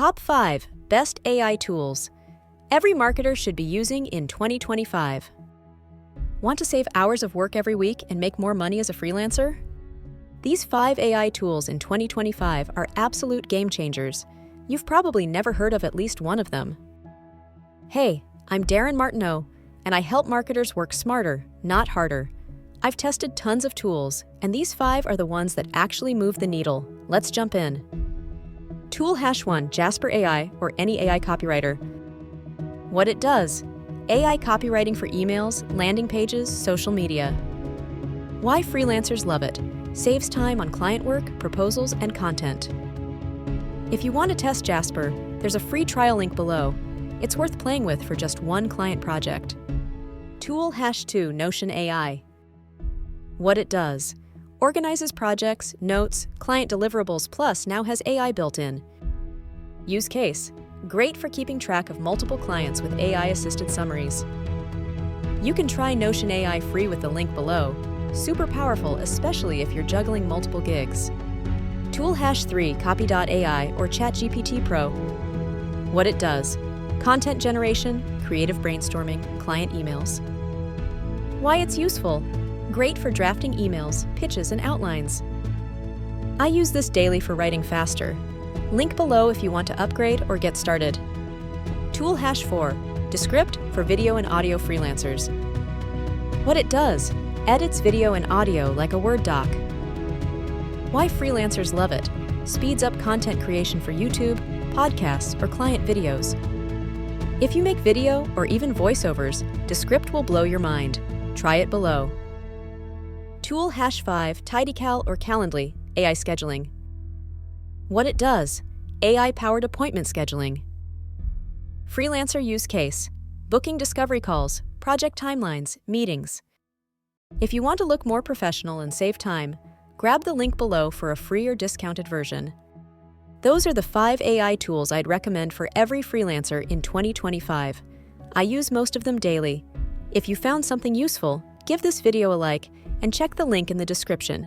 Top 5 Best AI Tools Every Marketer Should Be Using in 2025. Want to save hours of work every week and make more money as a freelancer? These 5 AI tools in 2025 are absolute game changers. You've probably never heard of at least one of them. Hey, I'm Darin Martineau, and I help marketers work smarter, not harder. I've tested tons of tools, and these 5 are the ones that actually move the needle. Let's jump in. Tool Hash 1 Jasper AI, or any AI copywriter. What it does: AI copywriting for emails, landing pages, social media. Why freelancers love it: saves time on client work, proposals, and content. If you want to test Jasper, there's a free trial link below. It's worth playing with for just one client project. Tool Hash 2 Notion AI. What it does: organizes projects, notes, client deliverables, plus now has AI built in. Use case: great for keeping track of multiple clients with AI-assisted summaries. You can try Notion AI free with the link below. Super powerful, especially if you're juggling multiple gigs. Tool Hash 3 Copy.ai or ChatGPT Pro. What it does: content generation, creative brainstorming, client emails. Why it's useful: great for drafting emails, pitches, and outlines. I use this daily for writing faster. Link below if you want to upgrade or get started. Tool Hash 4 Descript for video and audio freelancers. What it does: edits video and audio like a Word doc. Why freelancers love it: speeds up content creation for YouTube, podcasts, or client videos. If you make video or even voiceovers, Descript will blow your mind. Try it below. Tool Hash 5 Tidycal or Calendly AI scheduling. What it does: AI-powered appointment scheduling. Freelancer use case: booking discovery calls, project timelines, meetings. If you want to look more professional and save time, grab the link below for a free or discounted version. Those are the 5 AI tools I'd recommend for every freelancer in 2025. I use most of them daily. If you found something useful, give this video a like and check the link in the description.